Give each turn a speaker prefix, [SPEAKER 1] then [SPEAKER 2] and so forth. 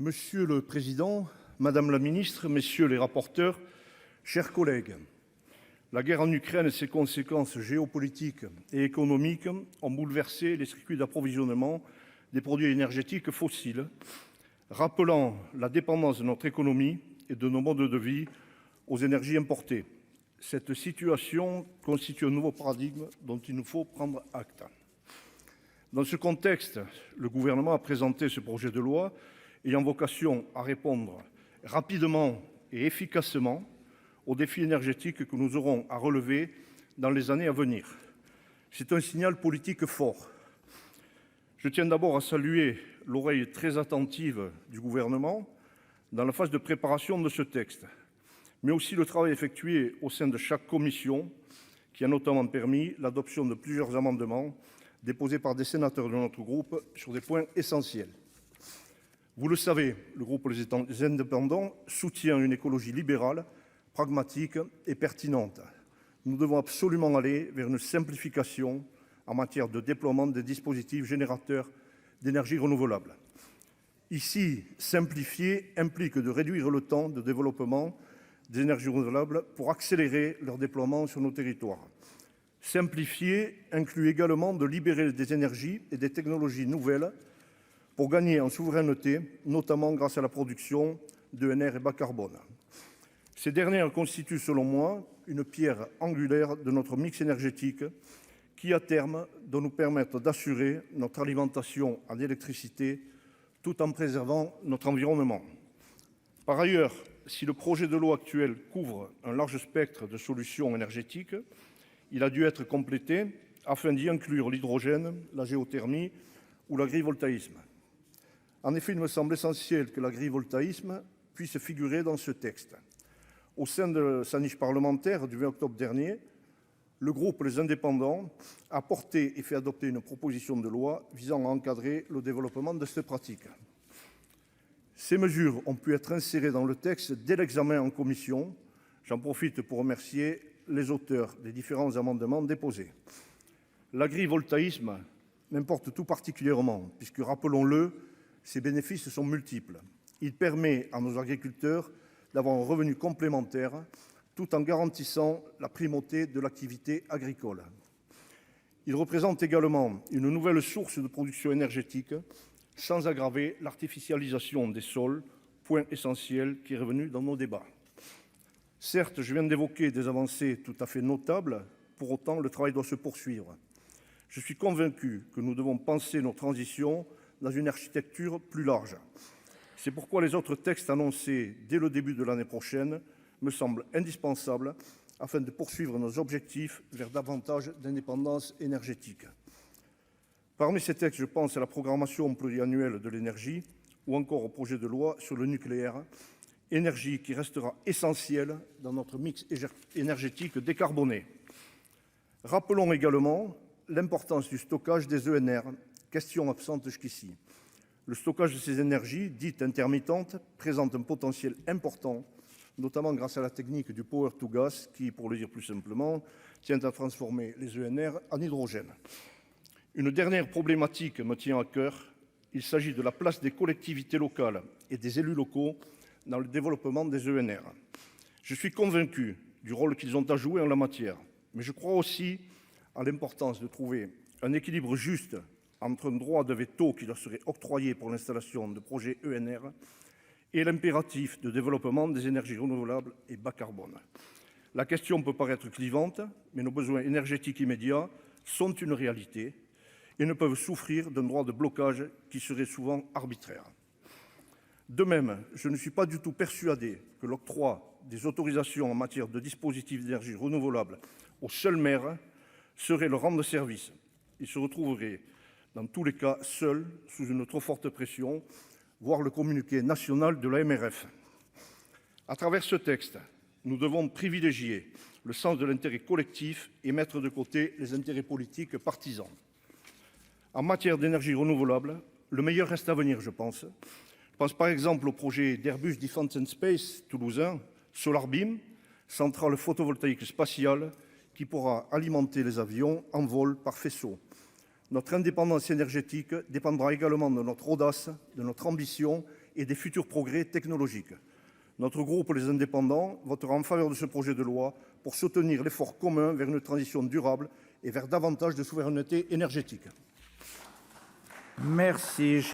[SPEAKER 1] Monsieur le Président, Madame la Ministre, Messieurs les rapporteurs, chers collègues, la guerre en Ukraine et ses conséquences géopolitiques et économiques ont bouleversé les circuits d'approvisionnement des produits énergétiques fossiles, rappelant la dépendance de notre économie et de nos modes de vie aux énergies importées. Cette situation constitue un nouveau paradigme dont il nous faut prendre acte. Dans ce contexte, le gouvernement a présenté ce projet de loi ayant vocation à répondre rapidement et efficacement aux défis énergétiques que nous aurons à relever dans les années à venir. C'est un signal politique fort. Je tiens d'abord à saluer l'oreille très attentive du gouvernement dans la phase de préparation de ce texte, mais aussi le travail effectué au sein de chaque commission qui a notamment permis l'adoption de plusieurs amendements déposés par des sénateurs de notre groupe sur des points essentiels. Vous le savez, le groupe Les Indépendants soutient une écologie libérale, pragmatique et pertinente. Nous devons absolument aller vers une simplification en matière de déploiement des dispositifs générateurs d'énergie renouvelable. Ici, simplifier implique de réduire le temps de développement des énergies renouvelables pour accélérer leur déploiement sur nos territoires. Simplifier inclut également de libérer des énergies et des technologies nouvelles pour gagner en souveraineté, notamment grâce à la production d'ENR et bas carbone. Ces dernières constituent, selon moi, une pierre angulaire de notre mix énergétique qui, à terme, doit nous permettre d'assurer notre alimentation en électricité tout en préservant notre environnement. Par ailleurs, si le projet de loi actuel couvre un large spectre de solutions énergétiques, il a dû être complété afin d'y inclure l'hydrogène, la géothermie ou l'agrivoltaïsme. En effet, il me semble essentiel que l'agrivoltaïsme puisse figurer dans ce texte. Au sein de sa niche parlementaire du 20 octobre dernier, le groupe Les Indépendants a porté et fait adopter une proposition de loi visant à encadrer le développement de cette pratique. Ces mesures ont pu être insérées dans le texte dès l'examen en commission. J'en profite pour remercier les auteurs des différents amendements déposés. L'agrivoltaïsme m'importe tout particulièrement puisque, rappelons-le, ses bénéfices sont multiples. Il permet à nos agriculteurs d'avoir un revenu complémentaire tout en garantissant la primauté de l'activité agricole. Il représente également une nouvelle source de production énergétique sans aggraver l'artificialisation des sols, point essentiel qui est revenu dans nos débats. Certes, je viens d'évoquer des avancées tout à fait notables, pour autant le travail doit se poursuivre. Je suis convaincu que nous devons penser nos transitions dans une architecture plus large. C'est pourquoi les autres textes annoncés dès le début de l'année prochaine me semblent indispensables afin de poursuivre nos objectifs vers davantage d'indépendance énergétique. Parmi ces textes, je pense à la programmation pluriannuelle de l'énergie ou encore au projet de loi sur le nucléaire, énergie qui restera essentielle dans notre mix énergétique décarboné. Rappelons également l'importance du stockage des ENR, question absente jusqu'ici. Le stockage de ces énergies, dites intermittentes, présente un potentiel important, notamment grâce à la technique du power to gas qui, pour le dire plus simplement, tient à transformer les ENR en hydrogène. Une dernière problématique me tient à cœur. Il s'agit de la place des collectivités locales et des élus locaux dans le développement des ENR. Je suis convaincu du rôle qu'ils ont à jouer en la matière, mais je crois aussi à l'importance de trouver un équilibre juste entre un droit de veto qui leur serait octroyé pour l'installation de projets ENR et l'impératif de développement des énergies renouvelables et bas carbone. La question peut paraître clivante, mais nos besoins énergétiques immédiats sont une réalité et ne peuvent souffrir d'un droit de blocage qui serait souvent arbitraire. De même, je ne suis pas du tout persuadé que l'octroi des autorisations en matière de dispositifs d'énergie renouvelable aux seuls maires serait leur rendre service. Ils se retrouveraient dans tous les cas seuls, sous une trop forte pression, voire le communiqué national de l'AMRF. À travers ce texte, nous devons privilégier le sens de l'intérêt collectif et mettre de côté les intérêts politiques partisans. En matière d'énergie renouvelable, le meilleur reste à venir, je pense. Je pense par exemple au projet d'Airbus Defence and Space toulousain, SolarBeam, centrale photovoltaïque spatiale qui pourra alimenter les avions en vol par faisceau. Notre indépendance énergétique dépendra également de notre audace, de notre ambition et des futurs progrès technologiques. Notre groupe Les Indépendants votera en faveur de ce projet de loi pour soutenir l'effort commun vers une transition durable et vers davantage de souveraineté énergétique.
[SPEAKER 2] Merci.